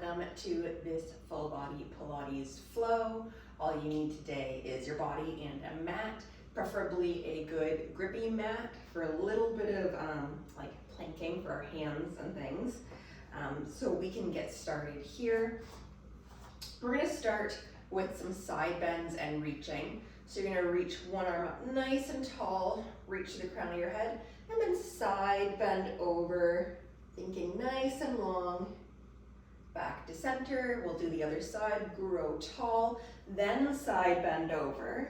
welcome to this full body Pilates flow. All you need today is your body and a mat, preferably a good grippy mat for a little bit of like planking for our hands and things. So we can get started here. We're gonna start with some side bends and reaching. So you're gonna reach one arm up nice and tall, reach to the crown of your head, and then side bend over, thinking nice and long, back to center. We'll do the other side, grow tall, then side bend over.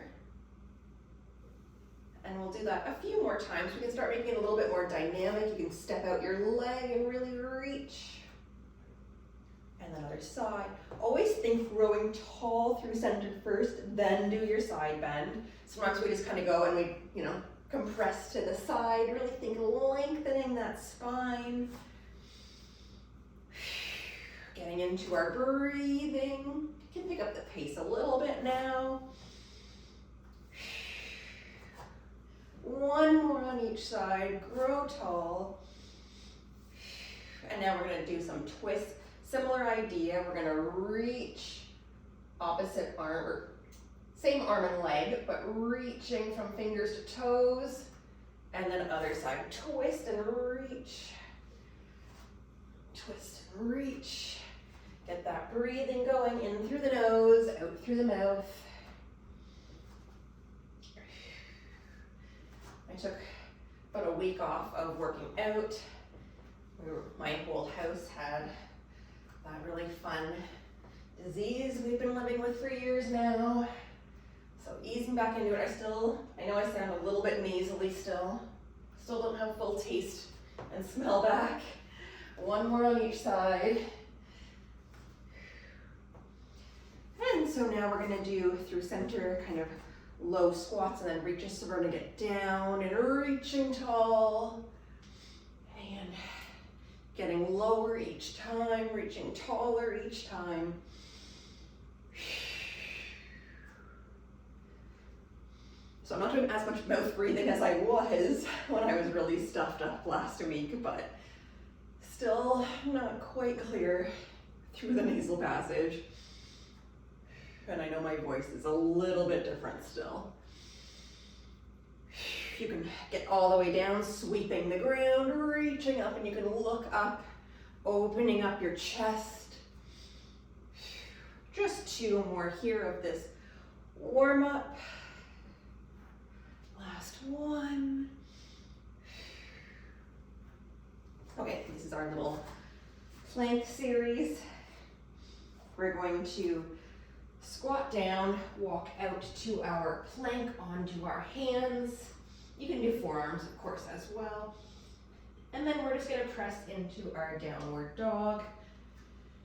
And we'll do that a few more times. We can start making it a little bit more dynamic. You can step out your leg and really reach. And then other side. Always think growing tall through center first, then do your side bend. Sometimes we just kind of go and we, compress to the side. Really think lengthening that spine. Getting into our breathing. You can pick up the pace a little bit now. One more on each side, grow tall. And now we're gonna do some twists. Similar idea, we're gonna reach opposite arm, or same arm and leg, but reaching from fingers to toes. And then other side, twist and reach. Twist and reach. Get that breathing going in through the nose, out through the mouth. I took about a week off of working out. My whole house had that really fun disease we've been living with for years now. So easing back into it. I know I sound a little bit nasally still. Still don't have full taste and smell back. One more on each side. And so now we're gonna do through center, kind of low squats and then reaches. So we're gonna get down and reaching tall and getting lower each time, reaching taller each time. So I'm not doing as much mouth breathing as I was when I was really stuffed up last week, but still not quite clear through the nasal passage. And I know my voice is a little bit different still. You can get all the way down, sweeping the ground, reaching up, and you can look up, opening up your chest. Just two more here of this warm up. Last one. Okay, this is our little plank series. We're going to squat down, walk out to our plank onto our hands. You can do forearms, of course, as well. And then we're just gonna press into our downward dog.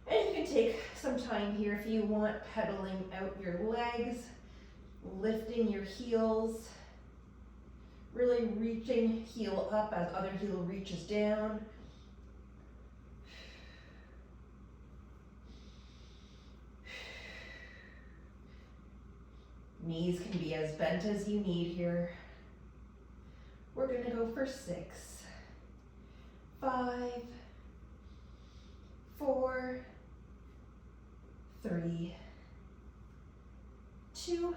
And you can take some time here if you want, pedaling out your legs, lifting your heels, really reaching heel up as other heel reaches down. Knees can be as bent as you need here. We're gonna go for 6, 5, 4, 3, 2,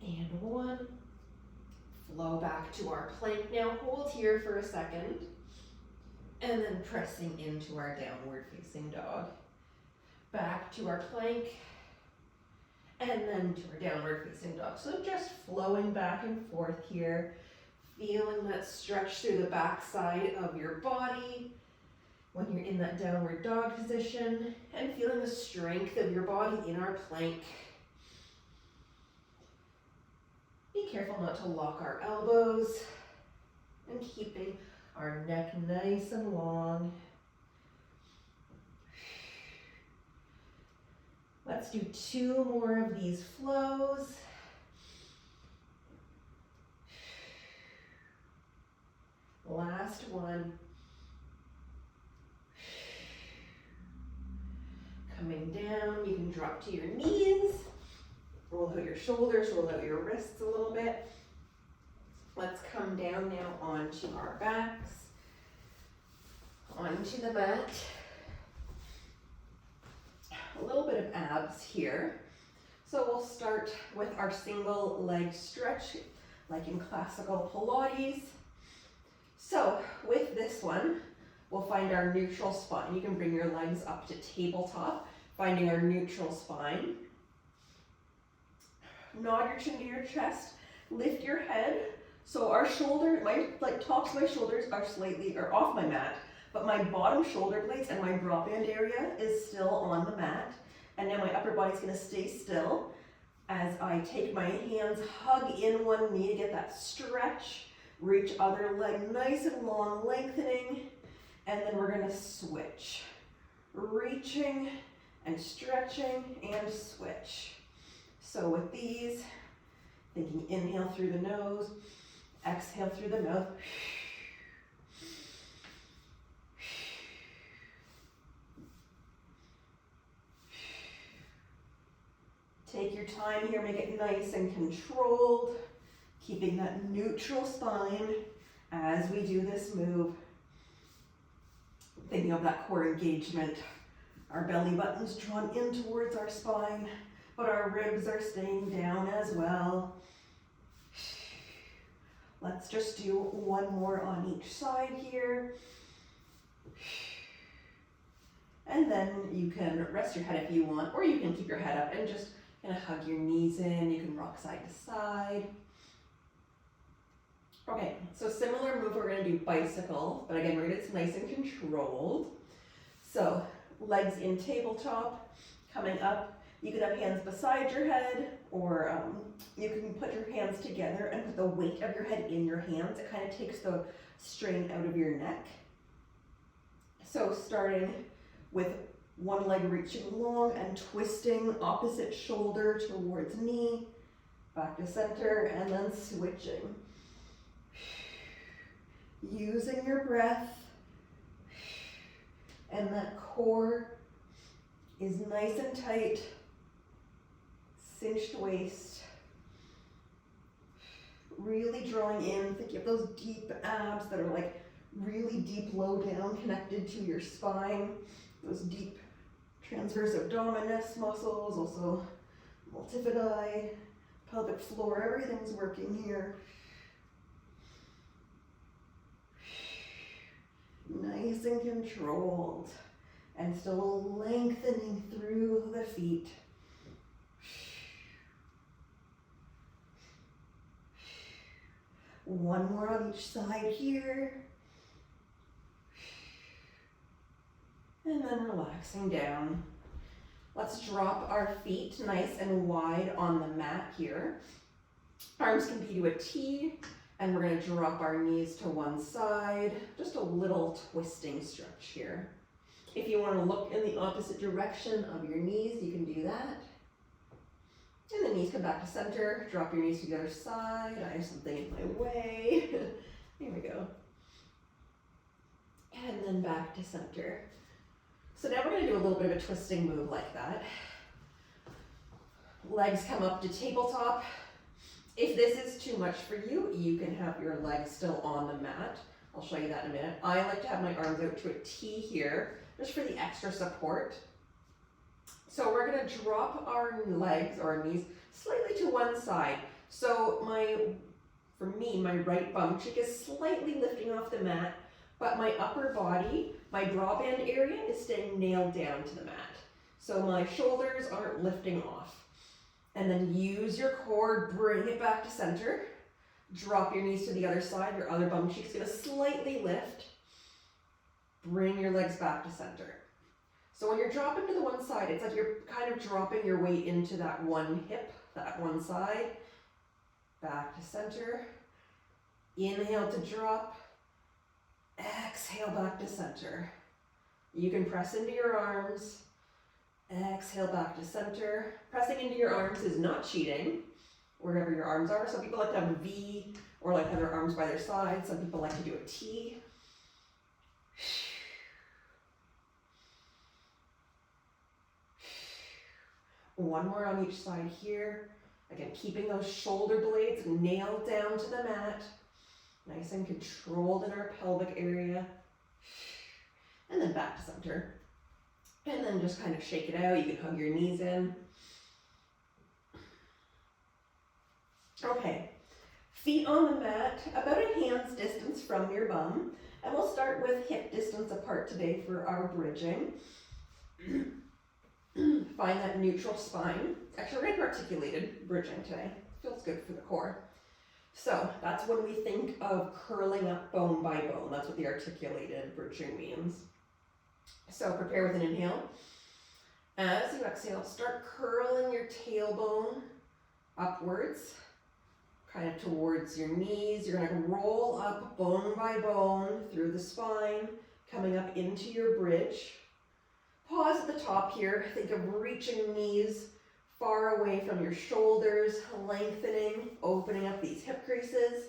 and 1. Flow back to our plank now. Hold here for a second. And then pressing into our downward facing dog. Back to our plank. And then to our downward facing dog. So just flowing back and forth here. Feeling that stretch through the back side of your body when you're in that downward dog position, and feeling the strength of your body in our plank. Be careful not to lock our elbows, and keeping our neck nice and long. Let's do 2 more of these flows. Last one. Coming down, you can drop to your knees. Roll out your shoulders, roll out your wrists a little bit. Let's come down now onto our backs, onto the mat. bit of abs here. So we'll start with our single leg stretch, like in classical Pilates. So with this one, we'll find our neutral spine. You can bring your legs up to tabletop, finding our neutral spine. Nod your chin to your chest, lift your head. So our shoulder, tops of my shoulders are off my mat, but my bottom shoulder blades and my drop band area is still on the mat. And now my upper body's gonna stay still as I take my hands, hug in one knee to get that stretch, reach other leg nice and long, lengthening, and then we're gonna switch. Reaching and stretching and switch. So with these, thinking inhale through the nose, exhale through the mouth. Take your time here, make it nice and controlled, keeping that neutral spine as we do this move. Thinking of that core engagement. Our belly button's drawn in towards our spine, but our ribs are staying down as well. Let's just do one more on each side here. And then you can rest your head if you want, or you can keep your head up and just kind of hug your knees in. You can rock side to side. Okay, so similar move, we're gonna do bicycle, but again, we're gonna get nice and controlled. So legs in tabletop, coming up. You can have hands beside your head, or you can put your hands together and put the weight of your head in your hands. It kind of takes the strain out of your neck. So starting with one leg reaching long and twisting opposite shoulder towards knee, back to center, and then switching. Using your breath, and that core is nice and tight, cinched waist, really drawing in, thinking of those deep abs that are like really deep low down connected to your spine, those deep transverse abdominis muscles, also multifidi, pelvic floor, everything's working here. Nice and controlled, and still lengthening through the feet. One more on each side here. And then relaxing down. Let's drop our feet nice and wide on the mat here. Arms can be to a T, and we're going to drop our knees to one side. Just a little twisting stretch here. If you want to look in the opposite direction of your knees, you can do that. And the knees come back to center. Drop your knees to the other side. I have something in my way. Here we go. And then back to center. So now we're going to do a little bit of a twisting move like that. Legs come up to tabletop. If this is too much for you, you can have your legs still on the mat. I'll show you that in a minute. I like to have my arms out to a T here, just for the extra support. So we're gonna drop our legs or our knees slightly to one side. So for me, my right bum cheek is slightly lifting off the mat, but my upper body, my drawband area is staying nailed down to the mat. So my shoulders aren't lifting off. And then use your core, bring it back to center. Drop your knees to the other side. Your other bum cheek's gonna slightly lift. Bring your legs back to center. So when you're dropping to the one side, it's like you're kind of dropping your weight into that one hip, that one side. Back to center. Inhale to drop. Exhale back to center. You can press into your arms. Exhale back to center. Pressing into your arms is not cheating, wherever your arms are. Some people like to have a V or like have their arms by their sides. Some people like to do a T. One more on each side here. Again, keeping those shoulder blades nailed down to the mat. Nice and controlled in our pelvic area. And then back to center. And then just kind of shake it out. You can hug your knees in. Okay, feet on the mat, about a hand's distance from your bum. And we'll start with hip distance apart today for our bridging. Find that neutral spine. Actually, we're going to do articulated bridging today. Feels good for the core. So that's when we think of curling up bone by bone. That's what the articulated bridging means. So prepare with an inhale. As you exhale, start curling your tailbone upwards, kind of towards your knees. You're going to roll up bone by bone through the spine, coming up into your bridge. Pause at the top here. Think of reaching knees far away from your shoulders, lengthening, opening up these hip creases.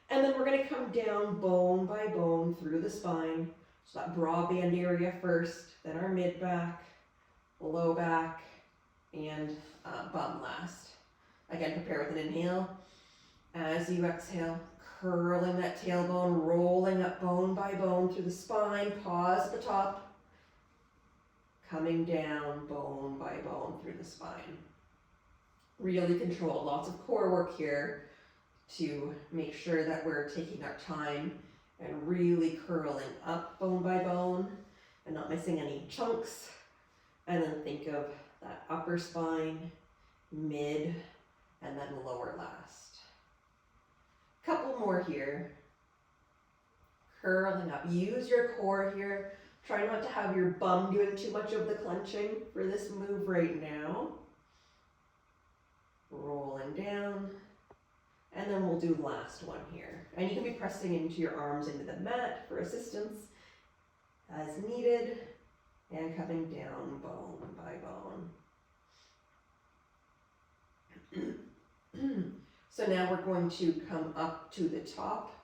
And then we're going to come down bone by bone through the spine. So that broad band area first, then our mid back, low back, and bum last. Again, prepare with an inhale. As you exhale, curling that tailbone, rolling up bone by bone through the spine. Pause at the top. Coming down bone by bone through the spine. Really control, lots of core work here to make sure that we're taking our time and really curling up bone by bone and not missing any chunks. And then think of that upper spine, mid, and then lower last. Couple more here. Curling up. Use your core here. Try not to have your bum doing too much of the clenching for this move right now. Rolling down. And then we'll do last one here. And you can be pressing into your arms into the mat for assistance as needed. And coming down bone by bone. So now we're going to come up to the top.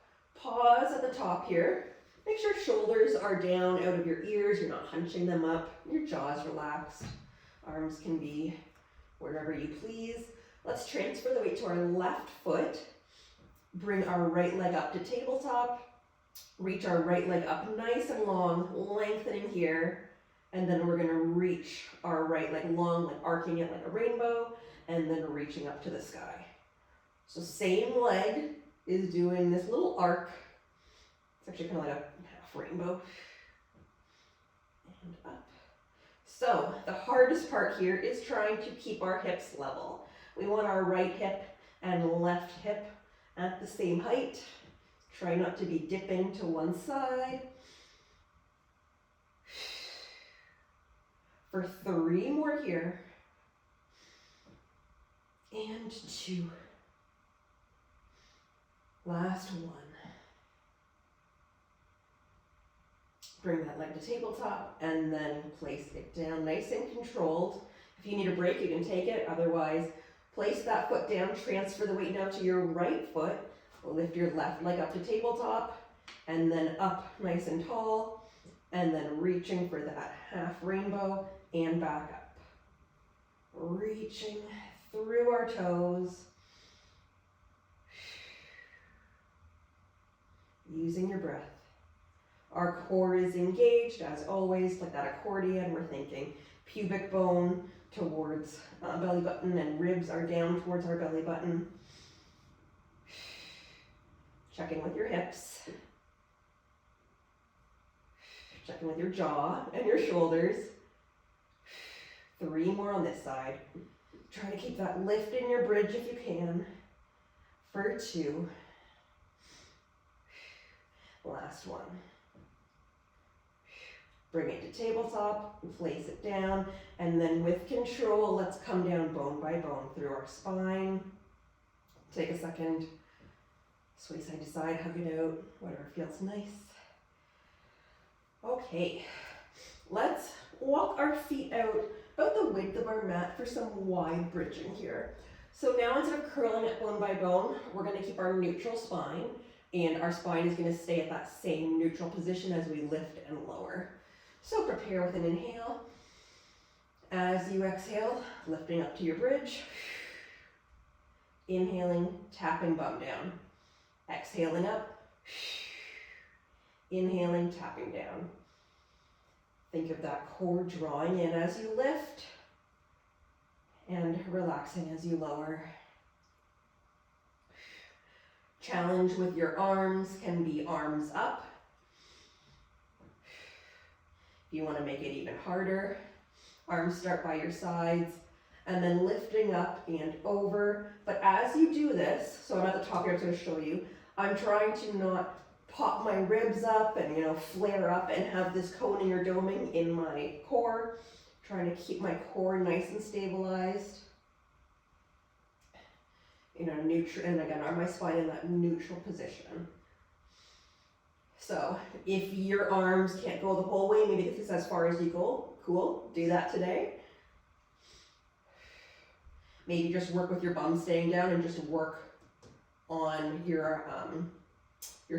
Pause at the top here. Make sure shoulders are down out of your ears. You're not hunching them up. Your jaw's relaxed. Arms can be wherever you please. Let's transfer the weight to our left foot. Bring our right leg up to tabletop. Reach our right leg up nice and long, lengthening here. And then we're going to reach our right leg long, like arcing it like a rainbow, and then reaching up to the sky. So same leg is doing this little arc. It's actually kind of like a half rainbow. And up. So the hardest part here is trying to keep our hips level. We want our right hip and left hip at the same height. Try not to be dipping to one side. For 3 more here. And 2. Last one. Bring that leg to tabletop and then place it down nice and controlled. If you need a break, you can take it. Otherwise, place that foot down, transfer the weight now to your right foot. Lift your left leg up to tabletop and then up nice and tall. And then reaching for that half rainbow and back up. Reaching through our toes. Using your breath. Our core is engaged as always, like that accordion. We're thinking pubic bone towards belly button and ribs are down towards our belly button. Checking with your hips. Checking with your jaw and your shoulders. 3 more on this side. Try to keep that lift in your bridge if you can. For 2. Last one. Bring it to tabletop, place it down, and then with control, let's come down bone by bone through our spine. Take a second, sway side to side, hug it out, whatever feels nice. Okay, let's walk our feet out about the width of our mat for some wide bridging here. So now instead of curling it bone by bone, we're going to keep our neutral spine, and our spine is going to stay at that same neutral position as we lift and lower. So prepare with an inhale. As you exhale, lifting up to your bridge. Inhaling, tapping bum down. Exhaling up. Inhaling, tapping down. Think of that core drawing in as you lift and relaxing as you lower. Challenge with your arms can be arms up. If you want to make it even harder, arms start by your sides and then lifting up and over. But as you do this, so I'm at the top here, I'm going to show you, I'm trying to not pop my ribs up and, flare up and have this coning or doming in my core. Trying to keep my core nice and stabilized. Neutral, and again, arm my spine in that neutral position. So if your arms can't go the whole way, maybe this is as far as you go, cool, do that today. Maybe just work with your bum staying down and just work on your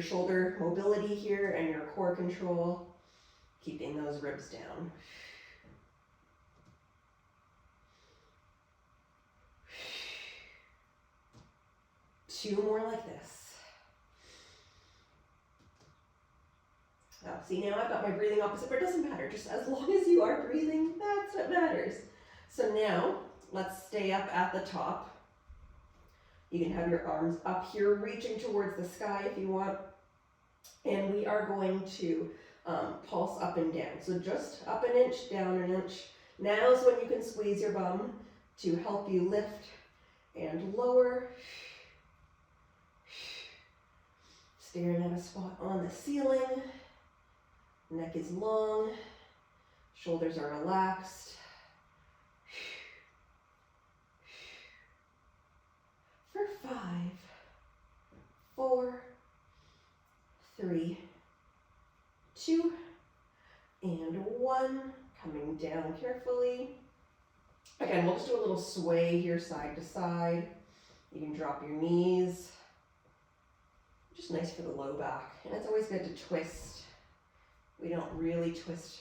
shoulder mobility here and your core control, keeping those ribs down. Two more like this. See, now I've got my breathing opposite, but it doesn't matter. Just as long as you are breathing, that's what matters. So now, let's stay up at the top. You can have your arms up here, reaching towards the sky if you want. And we are going to pulse up and down. So just up an inch, down an inch. Now's when you can squeeze your bum to help you lift and lower. Staring at a spot on the ceiling. Neck is long. Shoulders are relaxed. For 5, 4, 3, 2, and 1. Coming down carefully. Again, we'll just do a little sway here side to side. You can drop your knees. Just nice for the low back. And it's always good to twist. We don't really twist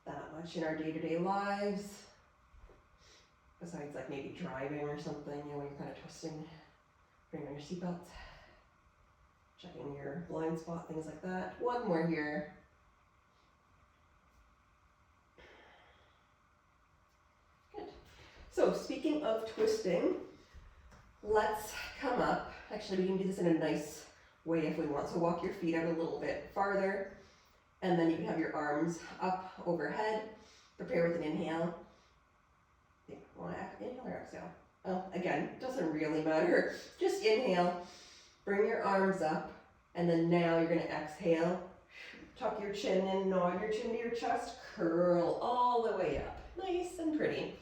that much in our day-to-day lives. Besides like maybe driving or something, when you're kind of twisting. Bring on your seatbelts. Checking your blind spot, things like that. One more here. Good. So speaking of twisting, let's come up. Actually, we can do this in a nice way if we want. So walk your feet out a little bit farther, and then you can have your arms up overhead. Prepare with an inhale. Yeah, want to inhale or exhale? Oh, again, doesn't really matter. Just inhale, bring your arms up, and then now you're going to exhale. Tuck your chin in, nod your chin to your chest, curl all the way up. Nice and pretty.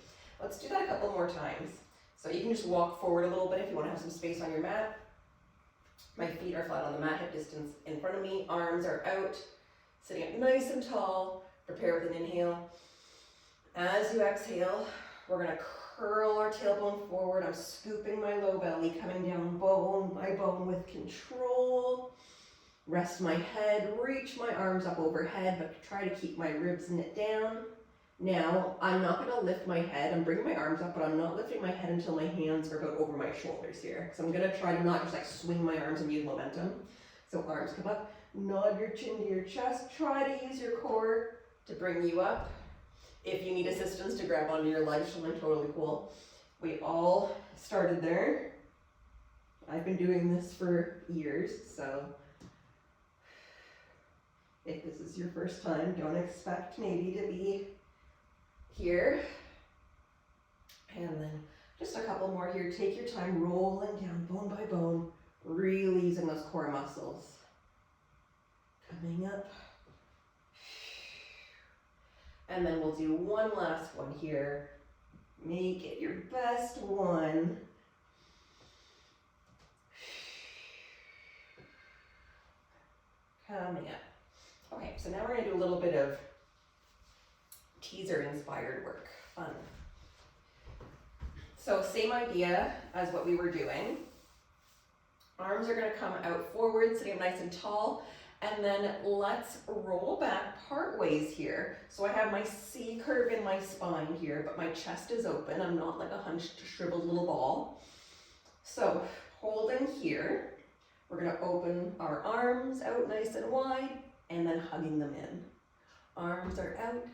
Let's do that a couple more times. So you can just walk forward a little bit if you want to have some space on your mat. My feet are flat on the mat, hip distance in front of me, arms are out, sitting up nice and tall. Prepare with an inhale. As you exhale, we're going to curl our tailbone forward. I'm scooping my low belly, coming down bone by bone with control. Rest my head, reach my arms up overhead, but try to keep my ribs knit down. Now, I'm not going to lift my head. I'm bringing my arms up, but I'm not lifting my head until my hands are about over my shoulders here. So I'm going to try to not just like swing my arms and use momentum. So arms come up, nod your chin to your chest. Try to use your core to bring you up. If you need assistance to grab onto your legs, something totally cool. We all started there. I've been doing this for years, so if this is your first time, don't expect maybe to be here. And then just a couple more here. Take your time rolling down bone by bone, really using those core muscles. Coming up. And then we'll do one last one here. Make it your best one. Coming up. Okay, so now we're going to do a little bit of teaser inspired work. Fun. So same idea as what we were doing. Arms are going to come out forward, sitting up nice and tall. And then let's roll back part ways here. So I have my C curve in my spine here, but my chest is open. I'm not like a hunched, shriveled little ball. So holding here, we're going to open our arms out nice and wide and then hugging them in. Arms are out,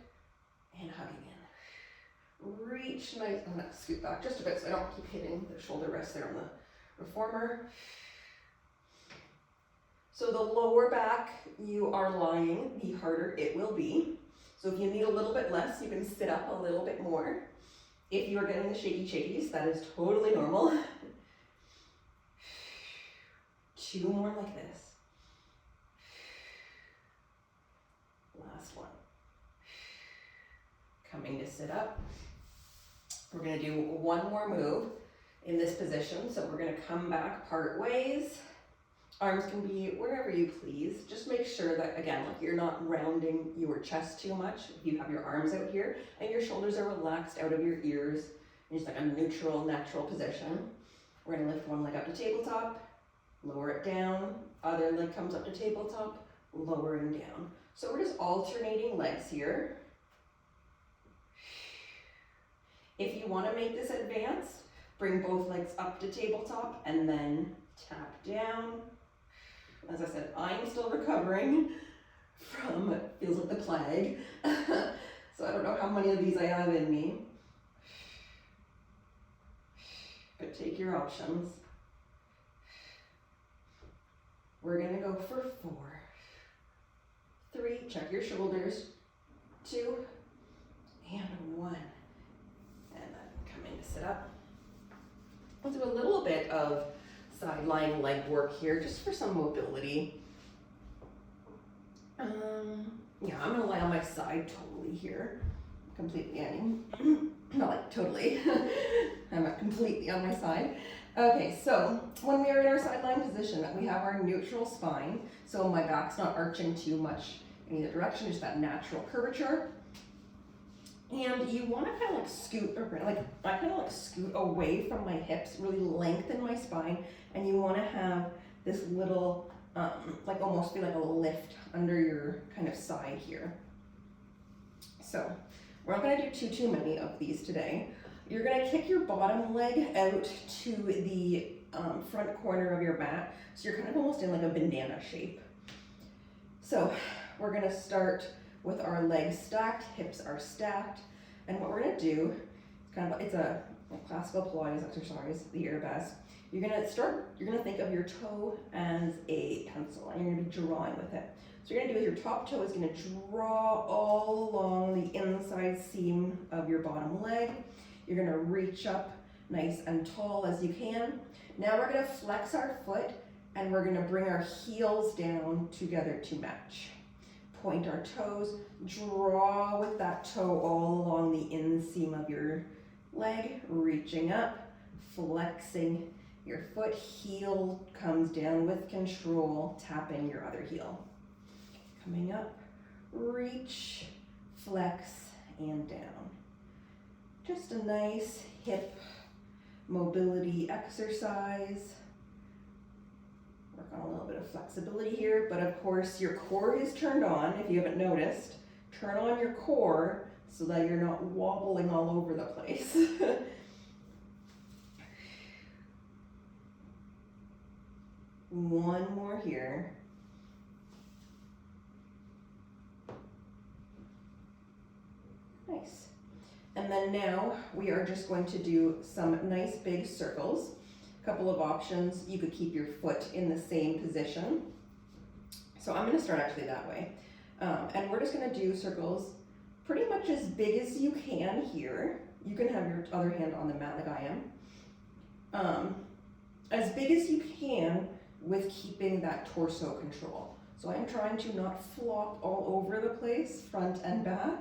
and hugging in. Reach nice, I'm gonna scoot back just a bit so I don't keep hitting the shoulder rest there on the reformer. So the lower back you are lying, the harder it will be. So if you need a little bit less, you can sit up a little bit more. If you are getting the shaky shakies, that is totally normal. 2 more like this. Last one. Coming to sit up. We're gonna do one more move in this position. So we're gonna come back part ways. Arms can be wherever you please. Just make sure that, again, like you're not rounding your chest too much. If you have your arms out here and your shoulders are relaxed out of your ears, in just like a neutral, natural position. We're gonna lift one leg up to tabletop, lower it down, other leg comes up to tabletop, lowering down. So we're just alternating legs here. If you wanna make this advanced, bring both legs up to tabletop and then tap down. As I said, I'm still recovering from, feels like the plague. So I don't know how many of these I have in me. But take your options. We're gonna go for 4, 3, check your shoulders, 2, and 1. And then coming to sit up. We'll do a little bit of side-lying leg work here, just for some mobility. Yeah, I'm gonna lie on my side totally here. Completely, I mean, not like totally. I'm not completely on my side. Okay, so when we are in our side lying position, we have our neutral spine. So my back's not arching too much in either direction, just that natural curvature. And you want to kind of like scoot around, like I kind of like scoot away from my hips, really lengthen my spine, and you want to have this little, like almost be like a lift under your kind of side here. So we're not going to do too many of these today. You're going to kick your bottom leg out to the front corner of your mat, so you're kind of almost in like a banana shape. So we're going to start with our legs stacked, hips are stacked, and what we're gonna do, it's a classical Pilates exercise, the arabesque. You're gonna think of your toe as a pencil, and you're gonna be drawing with it. So what you're gonna do is your top toe is gonna draw all along the inside seam of your bottom leg. You're gonna reach up nice and tall as you can. Now we're gonna flex our foot, and we're gonna bring our heels down together to match. Point our toes, draw with that toe all along the inseam of your leg, reaching up, flexing your foot, heel comes down with control, tapping your other heel. Coming up, reach, flex, and down. Just a nice hip mobility exercise. Work on a little bit of flexibility here, but of course your core is turned on. If you haven't noticed, turn on your core so that you're not wobbling all over the place. One more here. Nice. And then now we are just going to do some nice big circles. Couple of options. You could keep your foot in the same position. So I'm going to start actually that way. And we're just going to do circles pretty much as big as you can here. You can have your other hand on the mat like I am. As big as you can with keeping that torso control. So I'm trying to not flop all over the place, front and back.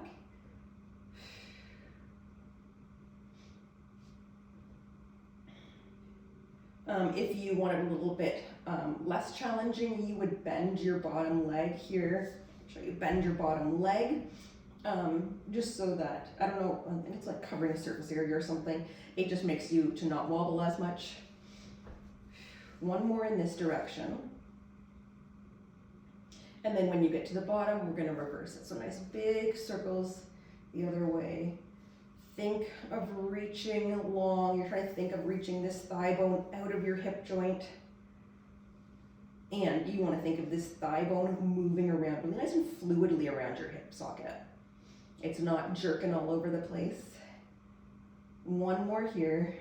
If you want it a little bit less challenging, you would bend your bottom leg here. Show you bend your bottom leg, just so that, I don't know, I think it's like covering a surface area or something. It just makes you to not wobble as much. One more in this direction. And then when you get to the bottom, we're gonna reverse it. So nice big circles the other way. Think of reaching long. You're trying to think of reaching this thigh bone out of your hip joint. And you want to think of this thigh bone moving around really nice and fluidly around your hip socket. It's not jerking all over the place. One more here.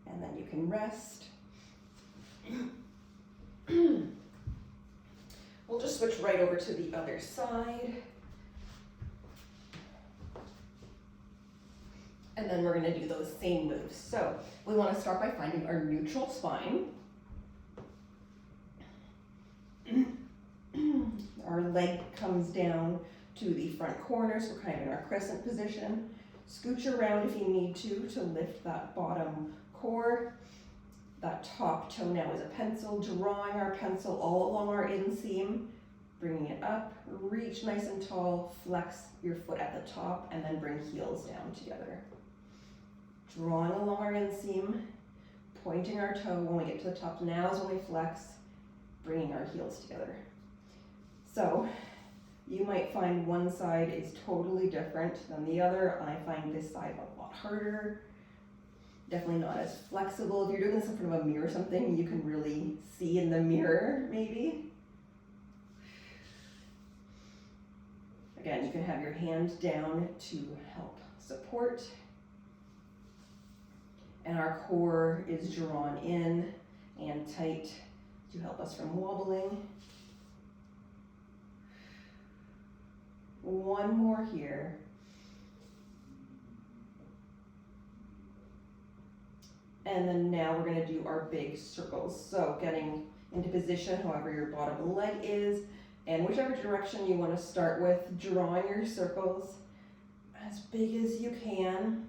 And then you can rest. We'll just switch right over to the other side. And then we're gonna do those same moves. So we wanna start by finding our neutral spine. Our leg comes down to the front corner, so we're kind of in our crescent position. Scooch around if you need to lift that bottom core. That top toe now is a pencil, drawing our pencil all along our inseam, bringing it up, reach nice and tall, flex your foot at the top, and then bring heels down together. Drawing along our inseam, pointing our toe when we get to the top. Now is when we flex, bringing our heels together. So you might find one side is totally different than the other. I find this side a lot harder. Definitely not as flexible. If you're doing this in front of a mirror or something, you can really see in the mirror, maybe. Again, you can have your hand down to help support. And our core is drawn in and tight to help us from wobbling. One more here. And then now we're gonna do our big circles. So getting into position, however your bottom leg is, and whichever direction you wanna start with, drawing your circles as big as you can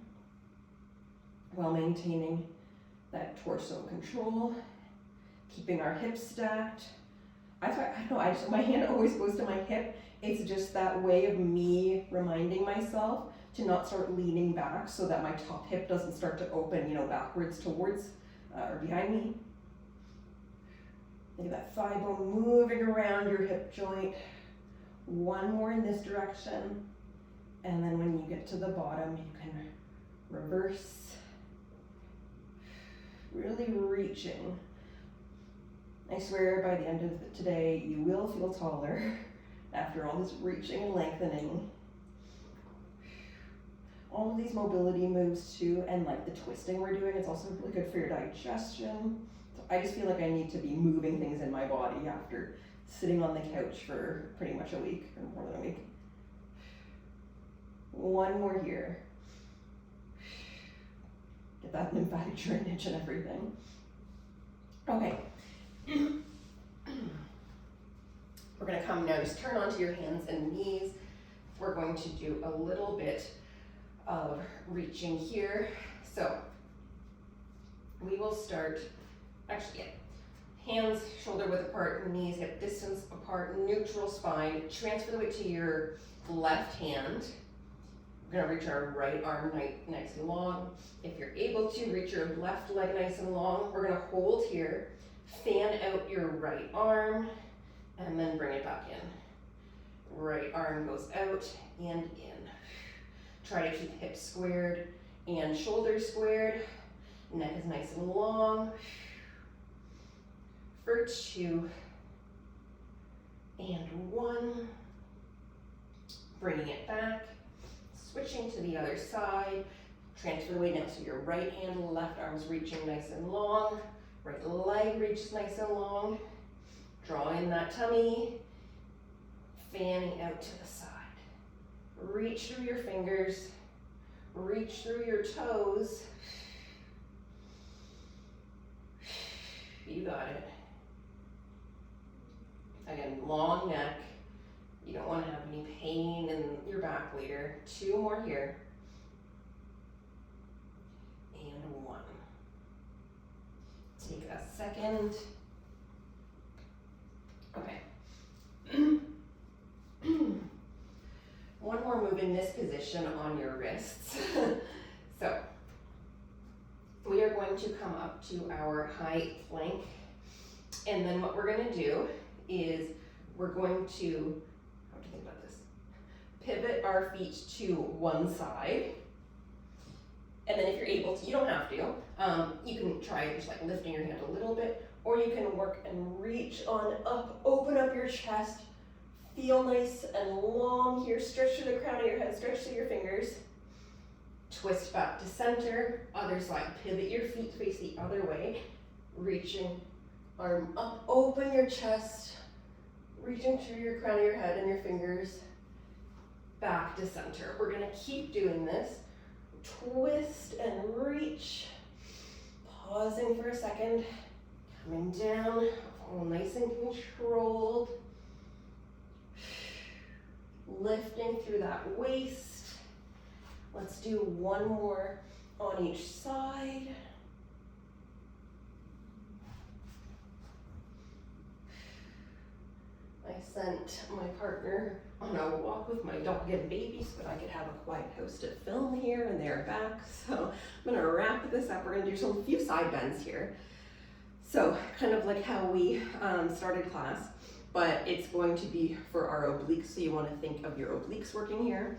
while maintaining that torso control, keeping our hips stacked. I don't know, my hand always goes to my hip. It's just that way of me reminding myself to not start leaning back so that my top hip doesn't start to open, backwards towards or behind me. Think of that thigh bone moving around your hip joint. One more in this direction. And then when you get to the bottom, you can reverse. Really reaching. I swear by the end of today, you will feel taller after all this reaching and lengthening. All of these mobility moves too, and like the twisting we're doing, it's also really good for your digestion. So I just feel like I need to be moving things in my body after sitting on the couch for pretty much a week, or more than a week. One more here. Get that lymphatic drainage and everything. Okay. We're gonna come now, just turn onto your hands and knees. We're going to do a little bit of reaching here. So we will start, hands shoulder width apart, knees hip distance apart, neutral spine. Transfer the weight to your left hand. We're gonna reach our right arm nice and long. If you're able to, reach your left leg nice and long. We're gonna hold here, fan out your right arm, and then bring it back in. Right arm goes out and in. Try to keep hips squared and shoulders squared. Neck is nice and long. For 2 and 1. Bringing it back. Switching to the other side. Transfer the weight now to your right hand, left arm's reaching nice and long. Right leg reaches nice and long. Draw in that tummy. Fanning out to the side. Reach through your fingers. Reach through your toes. You got it. Again, long neck. You don't want to have any pain in your back later. 2 more here. And 1. Take a second. Okay. One more move in this position on your wrists. So we are going to come up to our high plank, and then what we're going to do is we're going to, how to think about this, pivot our feet to one side, and then if you're able to, you don't have to, you can try just like lifting your hand a little bit, or you can work and reach on up, open up your chest, feel nice and long here, stretch to the crown of your head, stretch to your fingers, twist back to center, other side, pivot your feet, face the other way, reaching, arm up, open your chest, reaching through your crown of your head and your fingers, back to center. We're gonna keep doing this, twist and reach, pausing for a second, coming down, all nice and controlled, lifting through that waist. Let's do one more on each side. I sent my partner on a walk with my dog and baby so that I could have a quiet house to film here, and they're back. So I'm gonna wrap this up. We're gonna do a few side bends here. So kind of like how we started class, but it's going to be for our obliques. So you wanna think of your obliques working here.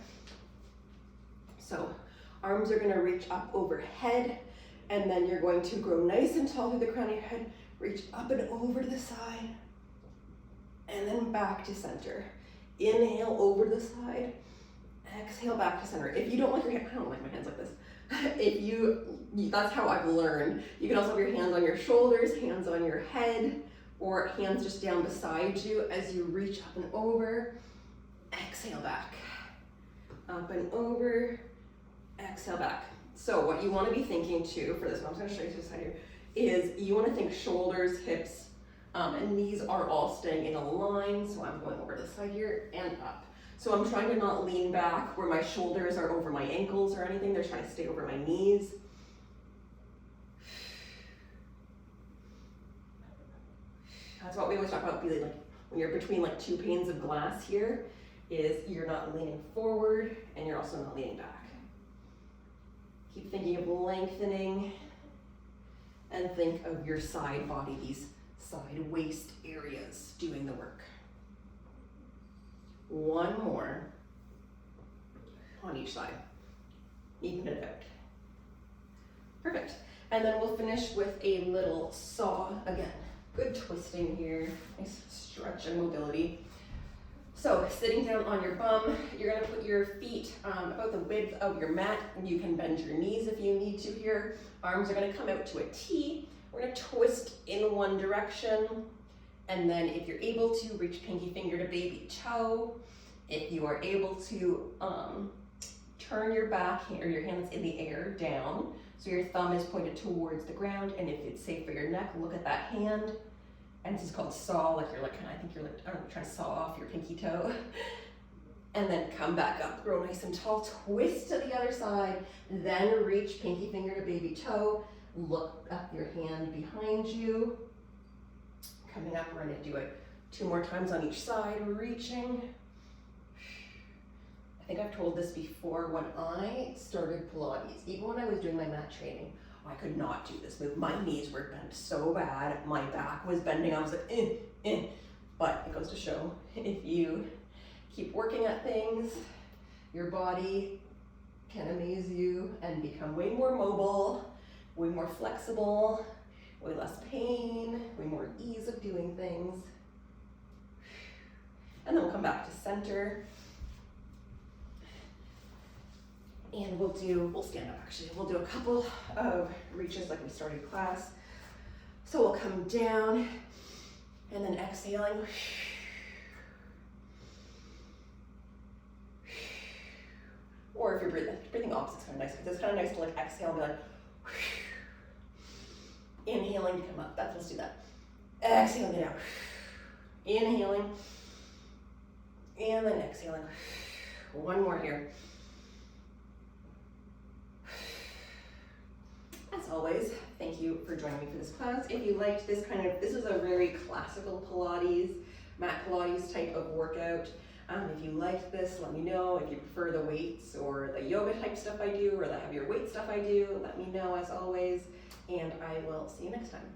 So arms are gonna reach up overhead, and then you're going to grow nice and tall through the crown of your head, reach up and over to the side, and then back to center. Inhale over to the side, exhale back to center. If you don't like your hand, I don't like my hands like this. That's how I've learned. You can also have your hands on your shoulders, hands on your head, or hands just down beside you as you reach up and over. Exhale back, up and over, exhale back. So what you want to be thinking too for this one, I'm just going to show you this side here, is you want to think shoulders, hips, and knees are all staying in a line. So I'm going over to the side here and up. So I'm trying to not lean back where my shoulders are over my ankles or anything. They're trying to stay over my knees. That's what we always talk about, like when you're between like two panes of glass here, is you're not leaning forward and you're also not leaning back. Keep thinking of lengthening and think of your side body, these side waist areas doing the work. One more on each side. Even it out. Perfect. And then we'll finish with a little saw again. Good twisting here, nice stretch and mobility. So sitting down on your bum, you're gonna put your feet about the width of your mat, and you can bend your knees if you need to here. Arms are gonna come out to a T. We're gonna twist in one direction, and then if you're able to, reach pinky finger to baby toe. If you are able to, turn your back or your hands in the air down, so your thumb is pointed towards the ground, and if it's safe for your neck, look at that hand. And this is called saw, like you're like, I think you're like, I don't know, trying to saw off your pinky toe. And then come back up, grow nice and tall, twist to the other side, then reach pinky finger to baby toe, look up your hand behind you. Coming up, we're gonna do it 2 more times on each side, reaching. I think I've told this before, when I started Pilates, even when I was doing my mat training, I could not do this move. My knees were bent so bad, my back was bending, I was like, But it goes to show, if you keep working at things, your body can amaze you and become way more mobile, way more flexible, way less pain, way more ease of doing things. And then we'll come back to center. And we'll stand up actually. We'll do a couple of reaches like we started class. So we'll come down and then exhaling. Or if you're breathing opposite, it's kind of nice, because it's kind of nice to like exhale and be like, inhaling to come up. Let's do that. Exhaling it out. Inhaling. And then exhaling. One more here. As always, thank you for joining me for this class. If you liked this this is a very classical Pilates, mat Pilates type of workout. If you liked this, let me know. If you prefer the weights or the yoga type stuff I do, or the heavier weight stuff I do, let me know as always. And I will see you next time.